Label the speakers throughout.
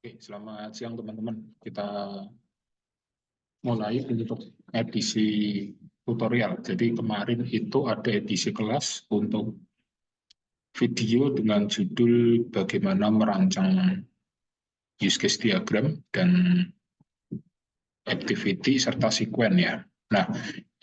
Speaker 1: Oke, selamat siang teman-teman. Kita mulai untuk edisi tutorial. Jadi kemarin itu ada edisi kelas untuk video dengan judul bagaimana merancang use case diagram dan activity serta sekuen ya. Nah,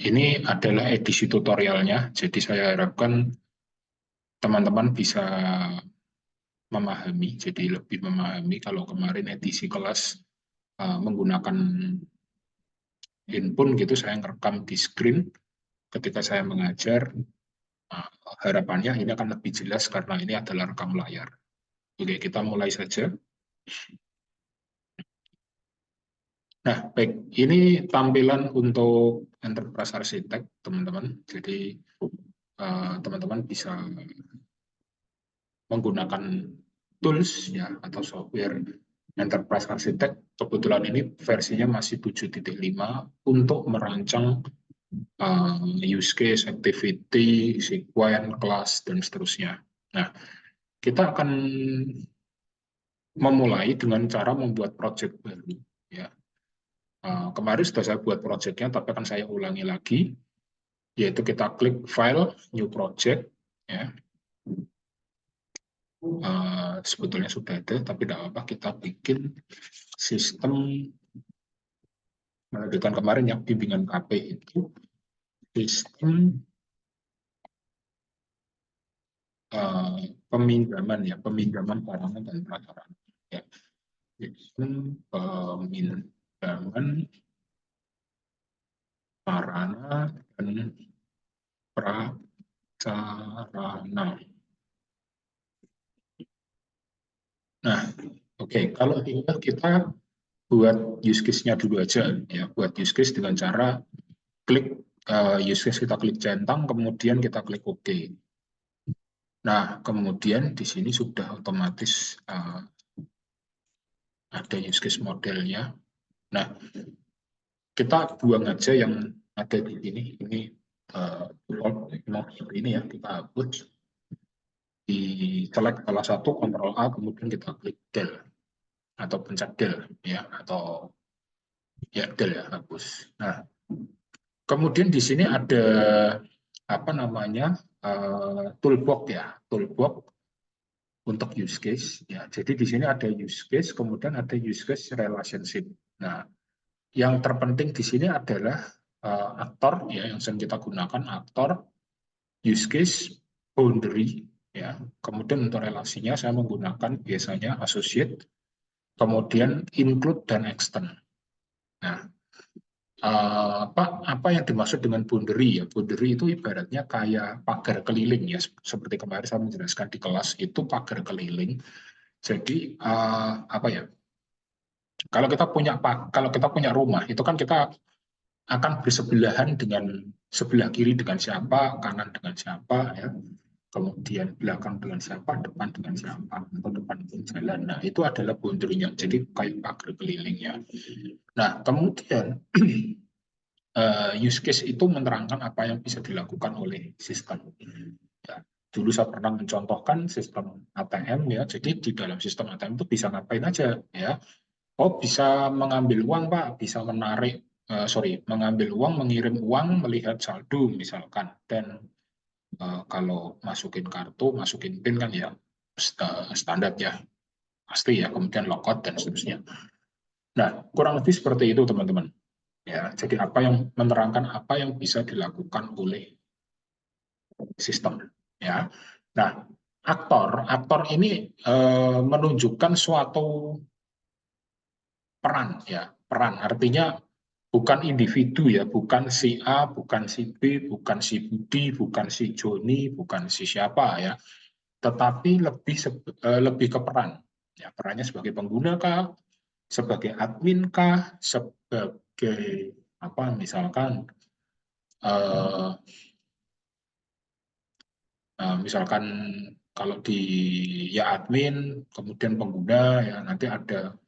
Speaker 1: ini adalah edisi tutorialnya. Jadi saya harapkan teman-teman bisa memahami, jadi lebih memahami kalau kemarin edisi kelas menggunakan handphone gitu, saya ngerekam di screen ketika saya mengajar. Harapannya ini akan lebih jelas karena ini adalah rekam layar. Oke, kita mulai saja. Nah, baik, ini tampilan untuk Enterprise Architect, teman-teman. Jadi, teman-teman bisa menggunakan tools ya atau software Enterprise Architect. Kebetulan ini versinya masih 7.5 untuk merancang use case, activity, sequence, class, dan seterusnya. Nah, kita akan memulai dengan cara membuat project baru. Ya. Kemarin sudah saya buat projectnya, tapi akan saya ulangi lagi, yaitu kita klik File, New Project. Ya. Sebetulnya sudah ada, tapi tidak apa-apa, kita bikin sistem melanjutkan kemarin yang bimbingan KP itu sistem peminjaman ya, peminjaman barang dan prasarana. Ya. Sistem peminjaman sarana dan prasarana. Nah, oke, kalau tinggal kita buat use case-nya dulu aja ya, buat use case dengan cara klik use case, kita klik centang, kemudian kita klik OK. Nah, kemudian di sini sudah otomatis ada use case modelnya. Nah, kita buang aja yang ada di sini. Ini ini ya, kita hapus. Di select salah satu, Ctrl A, kemudian kita klik del atau pencet del ya, atau ya del ya, hapus. Nah, kemudian di sini ada apa namanya toolbox ya, toolbox untuk use case ya. Jadi di sini ada use case, kemudian ada use case relationship. Nah, yang terpenting di sini adalah aktor ya, yang sering kita gunakan aktor, use case, boundary ya. Kemudian untuk relasinya saya menggunakan biasanya associate, kemudian include dan extend. Nah, apa yang dimaksud dengan boundary ya? Boundary itu ibaratnya kayak pagar keliling ya, seperti kemarin saya menjelaskan di kelas itu pagar keliling. Jadi apa ya? Kalau kita punya rumah itu kan kita akan bersebelahan dengan sebelah kiri dengan siapa, kanan dengan siapa ya. Kemudian belakang dengan siapa, depan dengan siapa, atau depan pun jalan. Nah, itu adalah boundary-nya. Jadi kayak pagar kelilingnya. Nah, kemudian use case itu menerangkan apa yang bisa dilakukan oleh sistem. Ya, dulu saya pernah mencontohkan sistem ATM ya. Jadi di dalam sistem ATM itu bisa ngapain aja ya. Oh, bisa mengambil uang Pak, bisa menarik, mengambil uang, mengirim uang, melihat saldo misalkan. Dan kalau masukin kartu, masukin PIN kan ya standar ya, pasti ya. Kemudian logout dan seterusnya. Nah, kurang lebih seperti itu teman-teman. Ya, jadi apa yang menerangkan apa yang bisa dilakukan oleh sistem. Ya, nah aktor ini menunjukkan suatu peran ya, peran artinya bukan individu ya, bukan si A, bukan si B, bukan si Budi, bukan si Joni, bukan si siapa ya, tetapi lebih ke peran. Ya, perannya sebagai pengguna kah, sebagai admin kah, sebagai apa misalkan uh, misalkan kalau di ya admin, kemudian pengguna ya nanti ada,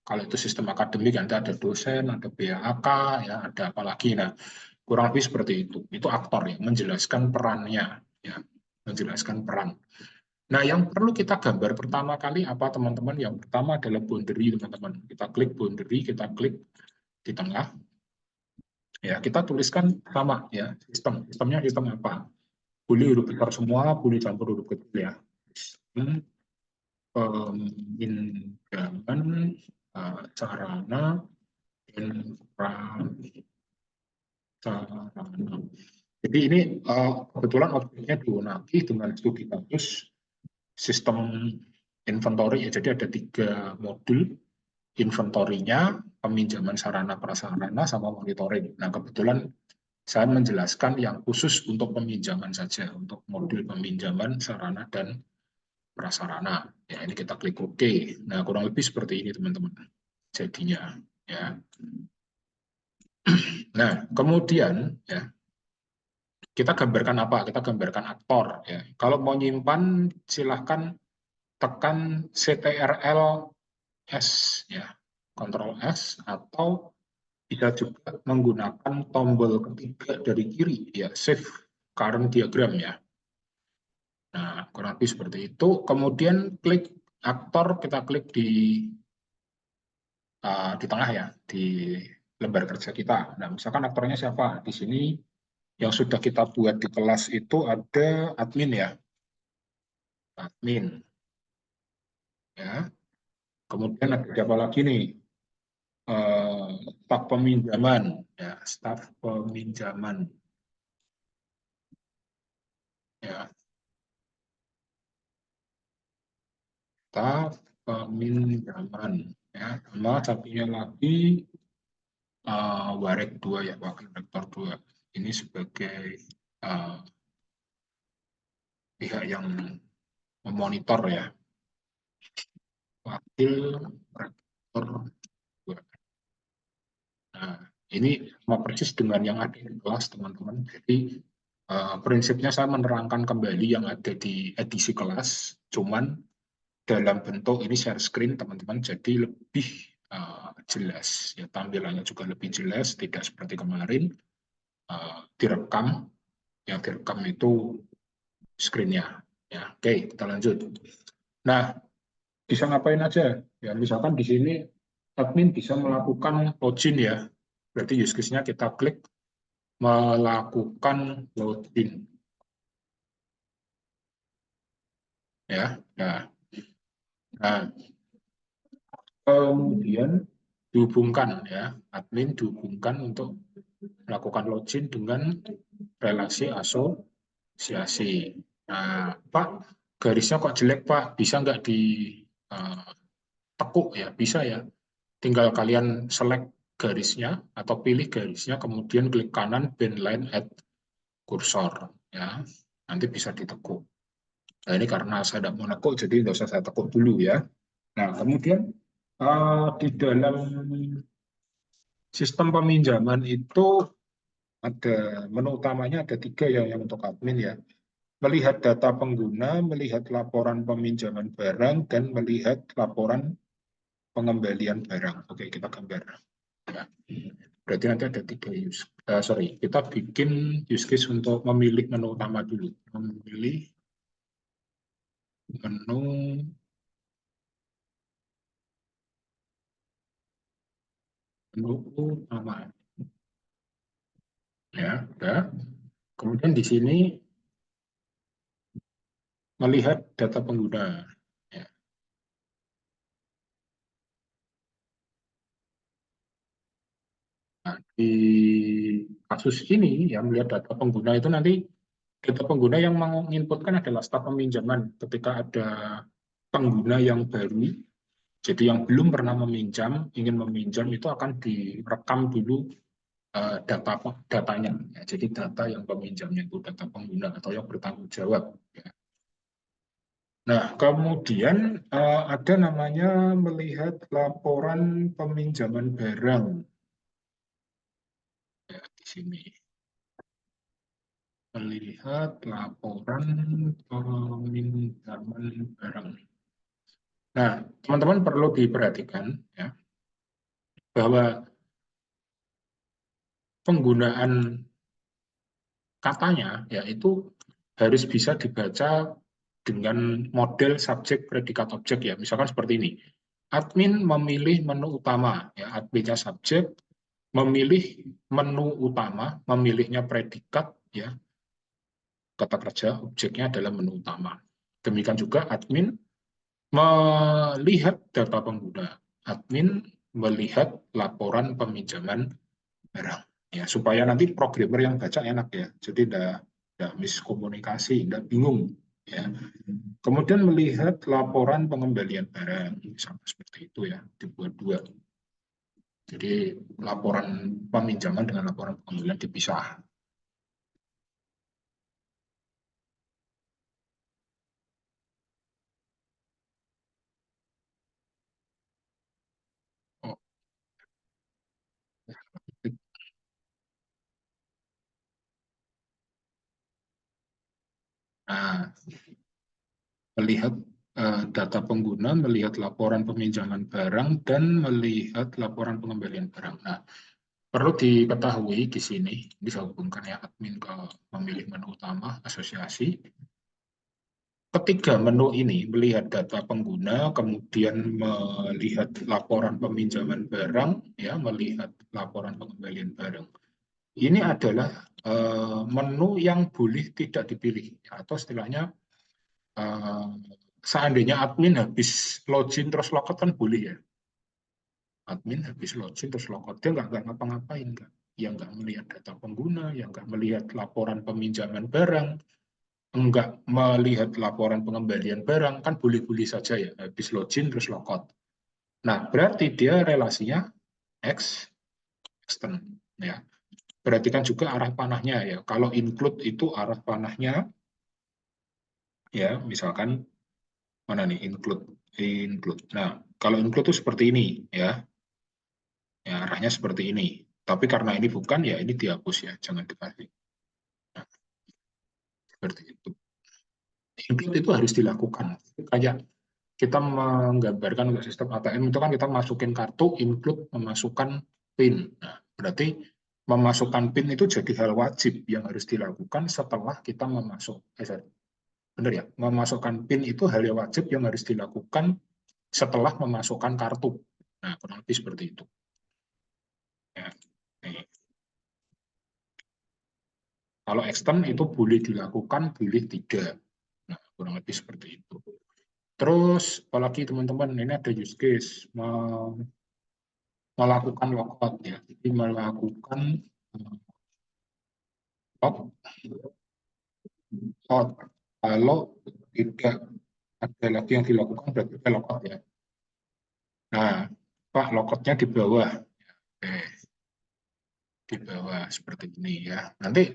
Speaker 1: kalau itu sistem akademik nanti ada dosen, ada BAK ya, ada apa lagi. Nah, kurang lebih seperti itu. Itu aktor ya, menjelaskan perannya ya, menjelaskan peran. Nah, yang perlu kita gambar pertama kali apa, teman-teman? Yang pertama adalah boundary, teman-teman. Kita klik boundary, kita klik di tengah. Ya, kita tuliskan sama ya, sistemnya sistem apa? Boleh huruf besar semua, boleh campur huruf kecil ya. Peminjaman sarana sarana. Jadi ini kebetulan objeknya di Unagi dengan studi kasus sistem inventory ya. Jadi ada 3 modul, inventorinya, peminjaman sarana prasarana, sama monitoring. Nah, kebetulan saya menjelaskan yang khusus untuk peminjaman saja, untuk modul peminjaman sarana dan prasarana. Ya, ini kita klik OK. Nah, kurang lebih seperti ini, teman-teman. Jadinya, ya. Nah, kemudian ya kita gambarkan apa? Kita gambarkan aktor ya. Kalau mau nyimpan silahkan tekan CTRL S ya, Ctrl S, atau bisa juga menggunakan tombol ketiga dari kiri ya, Save Current Diagram ya. Nah, kurang lebih seperti itu. Kemudian klik aktor, kita klik di tengah ya, di lembar kerja kita. Nah, misalkan aktornya siapa? Di sini yang sudah kita buat di kelas itu ada admin ya, admin ya. Kemudian ada siapa lagi nih? Staf peminjaman ya, staf peminjaman ya, staf peminjaman ya. Sama satunya lagi Warek 2 ya, wakil rektor 2. Ini sebagai uh, pihak yang memonitor ya, wakil rektor 2. Nah, ini sama persis dengan yang ada di kelas, teman-teman. Jadi prinsipnya saya menerangkan kembali yang ada di edisi kelas, cuman dalam bentuk ini share screen, teman-teman, jadi lebih jelas ya, tampilannya juga lebih jelas, tidak seperti kemarin direkam, yang direkam itu screennya ya. Oke, kita lanjut. Nah, bisa ngapain aja ya, misalkan di sini admin bisa melakukan login ya, berarti use case-nya kita klik melakukan login ya. Nah, kemudian dihubungkan ya, admin dihubungkan untuk melakukan login dengan relasi asosiasi. Nah, Pak, garisnya kok jelek, Pak? Bisa nggak ditekuk ya? Bisa ya. Tinggal kalian select garisnya atau pilih garisnya, kemudian klik kanan bend line add kursor ya. Nanti bisa ditekuk. Nah, ini karena saya tidak mau nekuk, jadi nggak usah saya tekuk dulu ya. Nah, kemudian di dalam sistem peminjaman itu ada menu utamanya, ada 3 ya, yang untuk admin ya. Melihat data pengguna, melihat laporan peminjaman barang, dan melihat laporan pengembalian barang. Oke, kita gambar. Ya. Berarti nanti ada 3 kita bikin use case untuk memilih menu utama dulu. Memilih menu utama. Ya, udah. Kemudian di sini melihat data pengguna. Ya. Nah, di kasus ini ya, melihat data pengguna itu nanti data pengguna yang menginputkan adalah staf peminjaman. Ketika ada pengguna yang baru, jadi yang belum pernah meminjam, ingin meminjam, itu akan direkam dulu datanya. Ya, jadi data yang peminjamnya itu data pengguna atau yang bertanggung jawab. Ya. Nah, kemudian ada namanya melihat laporan peminjaman barang. Ya, di sini. Melihat laporan peminjaman barang. Nah, teman-teman perlu diperhatikan ya, bahwa penggunaan katanya ya itu harus bisa dibaca dengan model subjek predikat objek ya. Misalkan seperti ini. Admin memilih menu utama ya, adminnya subjek memilih menu utama, memilihnya predikat ya. Kata kerja objeknya adalah menu utama. Demikian juga admin melihat data pengguna. Admin melihat laporan peminjaman barang. Ya, supaya nanti programmer yang baca enak ya. Jadi tidak miskomunikasi, tidak bingung. Ya. Kemudian melihat laporan pengembalian barang, sama seperti itu ya, dibuat dua. Jadi laporan peminjaman dengan laporan pengembalian dipisah. Oh, nah, melihat data pengguna, melihat laporan peminjaman barang, dan melihat laporan pengembalian barang. Nah, perlu diketahui di sini, bisa hubungkan ya admin ke memilih menu utama, asosiasi. Ketiga menu ini melihat data pengguna, kemudian melihat laporan peminjaman barang, ya, melihat laporan pengembalian barang. Ini adalah menu yang boleh tidak dipilih, atau istilahnya eh, seandainya admin habis login terus logout kan boleh ya. Admin habis login terus logout, dia nggak ngapa-ngapain, nggak. Yang nggak melihat data pengguna, yang nggak melihat laporan peminjaman barang, enggak melihat laporan pengembalian barang, kan boleh-boleh saja ya, habis login terus logout. Nah, berarti dia relasinya extend. Ya. Perhatikan juga arah panahnya ya. Kalau include itu arah panahnya, ya, misalkan mana nih include, include. Nah, kalau include itu seperti ini ya, ya arahnya seperti ini. Tapi karena ini bukan, ya ini dihapus ya, jangan dikasih. Nah, seperti itu. Include itu harus dilakukan. Kayak kita menggambarkan untuk sistem ATM itu kan kita masukin kartu, include memasukkan PIN. Nah, berarti memasukkan PIN itu jadi hal wajib yang harus dilakukan setelah kita benar ya, memasukkan PIN itu hal yang wajib yang harus dilakukan setelah memasukkan kartu. Nah, kurang lebih seperti itu. Ya. Nih. Kalau extend itu boleh dilakukan, boleh tidak. Nah, kurang lebih seperti itu. Terus, apalagi teman-teman, ini ada use case. Melakukan logout ya. Jadi melakukan logout kalau tidak ada lagi yang dilakukan berarti kita logout ya. Nah, Pak logoutnya di bawah. Oke, di bawah seperti ini ya. Nanti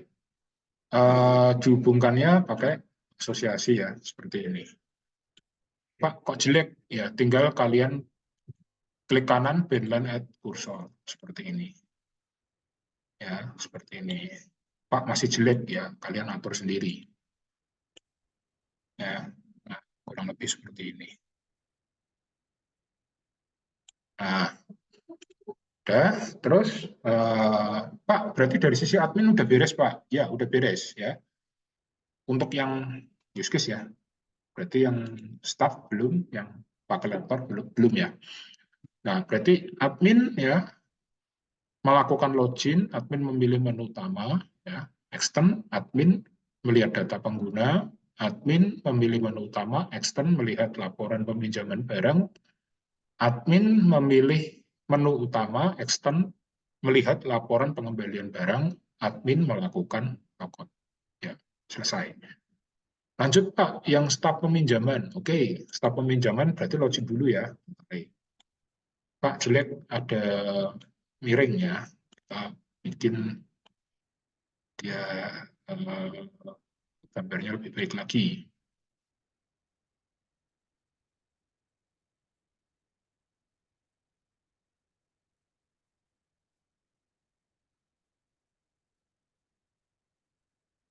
Speaker 1: dihubungkannya pakai asosiasi ya, seperti ini. Pak, kok jelek? Ya, tinggal kalian klik kanan, bandline add cursor. Seperti ini. Ya, seperti ini. Pak, masih jelek ya, kalian atur sendiri. Ya, nah, kurang lebih seperti ini. Nah, udah, terus Pak, berarti dari sisi admin udah beres Pak? Ya, udah beres ya. Untuk yang use case ya, berarti yang staff belum, yang pakai laptop belum, belum ya. Nah, berarti admin ya melakukan login, admin memilih menu utama, ya, extend, admin melihat data pengguna, admin memilih menu utama, extend melihat laporan peminjaman barang, admin memilih menu utama, extend melihat laporan pengembalian barang, admin melakukan logout. Ya, selesai. Lanjut Pak, yang staf peminjaman. Oke, staf peminjaman berarti login dulu ya. Oke. Pak, jelek ada miring ya. Kita bikin dia gambarnya lebih baik lagi.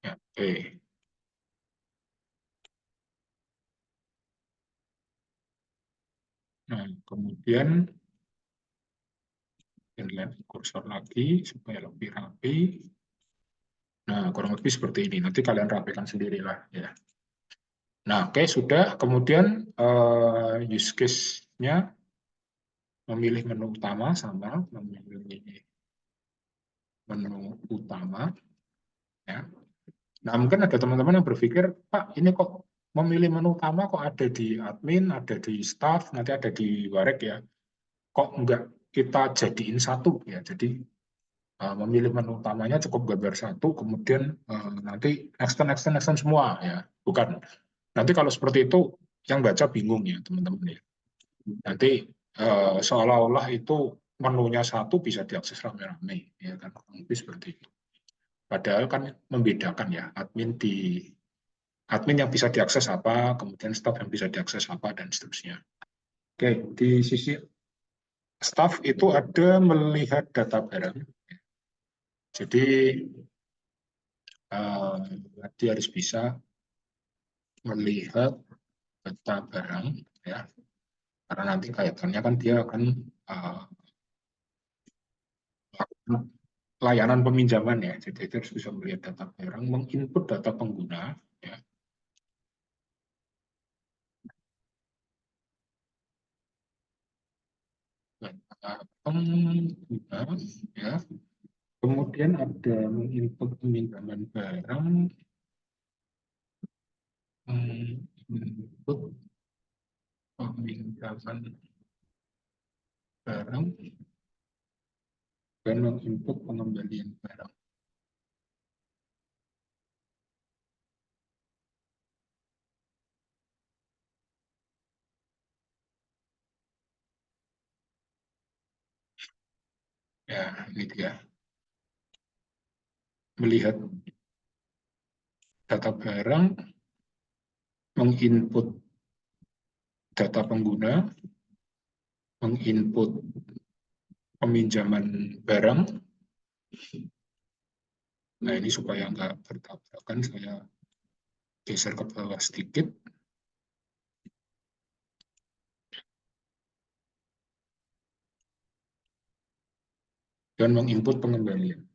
Speaker 1: Ya, oke. Nah, kemudian inline kursor lagi supaya lebih rapi. Nah, kurang lebih seperti ini. Nanti kalian rapikan sendirilah ya. Nah, oke, sudah. Kemudian use case-nya memilih menu utama sama memilih menu utama. Ya. Nah, mungkin ada teman-teman yang berpikir, Pak, ini kok memilih menu utama kok ada di admin, ada di staff, nanti ada di warek ya. Kok enggak kita jadiin satu ya. Jadi memilih menu utamanya cukup gambar satu, kemudian nanti extend semua ya. Bukan. Nanti kalau seperti itu yang baca bingung ya teman-teman ya. Nanti seolah-olah itu menunya satu bisa diakses rame-rame ya kan. Lebih seperti itu. Padahal kan membedakan ya admin yang bisa diakses apa, kemudian staff yang bisa diakses apa dan seterusnya. Oke, di sisi staff itu ada melihat data barang. Jadi dia harus bisa melihat data barang ya, karena nanti kaitannya kan dia akan uh, layanan peminjaman ya, jadi dia harus bisa melihat data barang, menginput data pengguna ya, data pengguna ya, kemudian ada menginput peminjaman barang, menginput peminjaman barang dan menginput pengembalian barang. Ya, ini dia. Melihat data barang, menginput data pengguna, menginput peminjaman barang. Nah, ini supaya nggak bertabrakan, saya geser ke bawah sedikit. Dan menginput pengembalian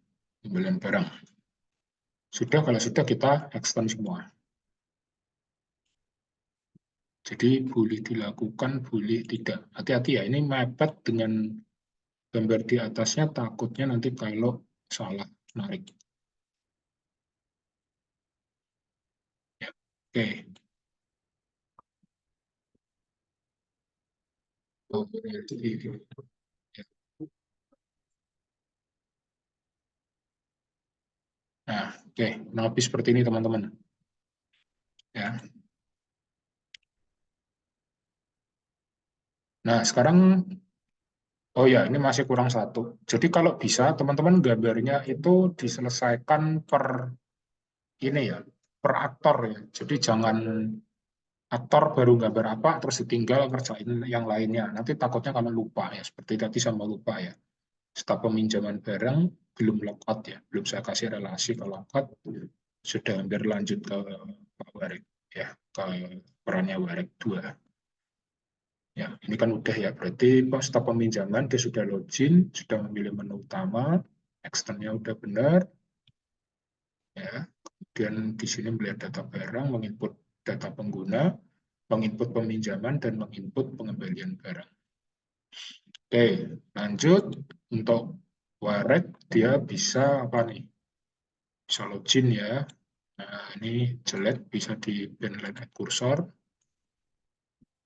Speaker 1: barang. Sudah, kalau sudah kita extend semua. Jadi boleh dilakukan, boleh tidak. Hati-hati ya, ini mepet dengan gambar di atasnya, takutnya nanti kalau salah narik. Ya. Oke. Nah, oke. Nah, lebih seperti ini teman-teman. Ya. Nah, sekarang, oh ya, ini masih kurang satu. Jadi kalau bisa, teman-teman gambarnya itu diselesaikan per ini ya, per aktor ya. Jadi jangan aktor baru gambar apa, terus ditinggal kerjain yang lainnya. Nanti takutnya kamu lupa ya, seperti tadi sama lupa ya. Staf peminjaman barang belum lockout ya, belum saya kasih relasi ke lockout, sudah hampir lanjut ke Pak Warek ya, ke perannya Warek 2. Ya, ini kan udah ya, berarti staf peminjaman dia sudah login, sudah memilih menu utama, externnya udah benar, ya. Kemudian di sini melihat data barang, menginput data pengguna, menginput peminjaman, dan menginput pengembalian barang. Oke, lanjut untuk Warek, dia bisa apa nih? Bisa login ya. Nah, ini jelek, bisa di bandline at cursor.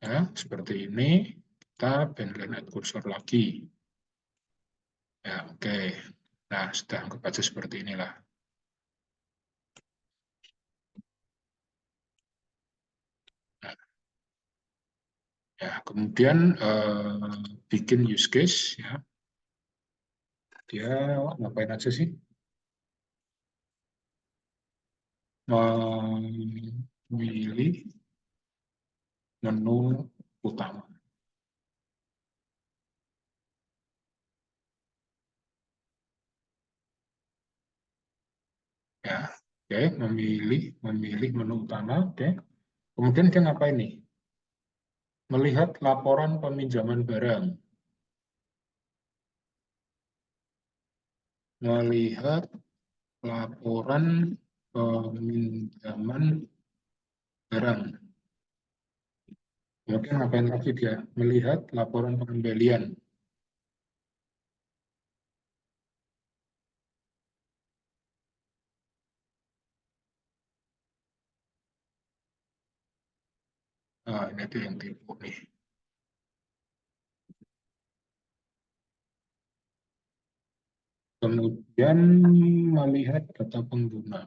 Speaker 1: Ya, seperti ini. Kita bandline at cursor lagi. Ya, oke. Nah, sudah anggap aja seperti inilah. Nah, ya, kemudian bikin use case ya. Dia ngapain aja sih? Memilih menu utama. Ya, oke, memilih menu utama. Oke. Kemudian dia ngapain nih? Melihat laporan peminjaman barang. Melihat laporan peminjaman barang. Kemudian ngapain lagi dia? Melihat laporan pengembalian. Nah, ini dia yang tipu nih. Kemudian melihat data pengguna.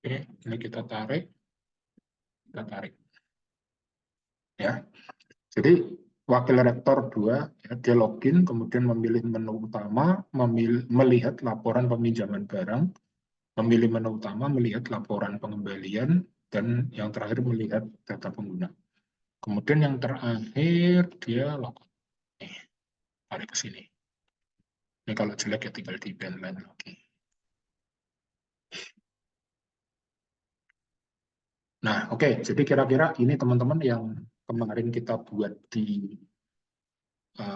Speaker 1: Oke, ini kita tarik ya. Jadi wakil rektor 2 ya, dia login, kemudian memilih menu utama, melihat laporan peminjaman barang, memilih menu utama, melihat laporan pengembalian, dan yang terakhir melihat data pengguna. Kemudian yang terakhir dia logout. Nih, tarik ke sini. Ini kalau jelek ya tinggal di band line lagi. Nah, oke. Jadi kira-kira ini teman-teman yang kemarin kita buat di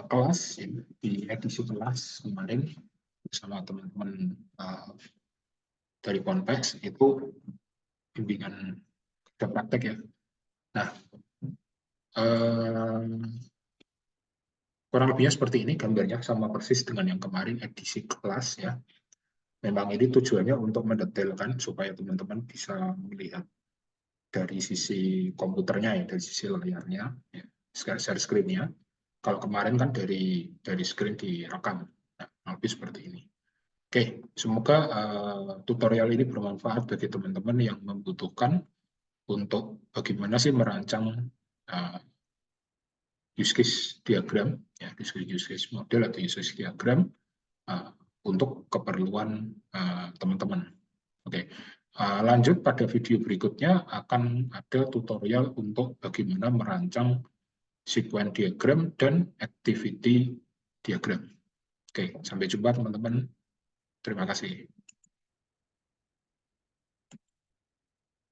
Speaker 1: kelas, ya, di edisi kelas kemarin bersama teman-teman dari Ponpes itu bimbingan kerja praktek ya. Nah, eh, kurang lebihnya seperti ini gambarnya sama persis dengan yang kemarin edisi kelas ya. Memang ini tujuannya untuk mendetailkan supaya teman-teman bisa melihat dari sisi komputernya ya, dari sisi layarnya, ya, share screen-nya. Kalau kemarin kan dari screen direkam. Nah, lebih seperti ini. Oke, semoga tutorial ini bermanfaat bagi teman-teman yang membutuhkan untuk bagaimana sih merancang uh, use case diagram, ya, use case model atau use case diagram uh, untuk keperluan teman-teman. Oke, lanjut pada video berikutnya akan ada tutorial untuk bagaimana merancang sequence diagram dan activity diagram. Oke, sampai jumpa teman-teman. Terima kasih.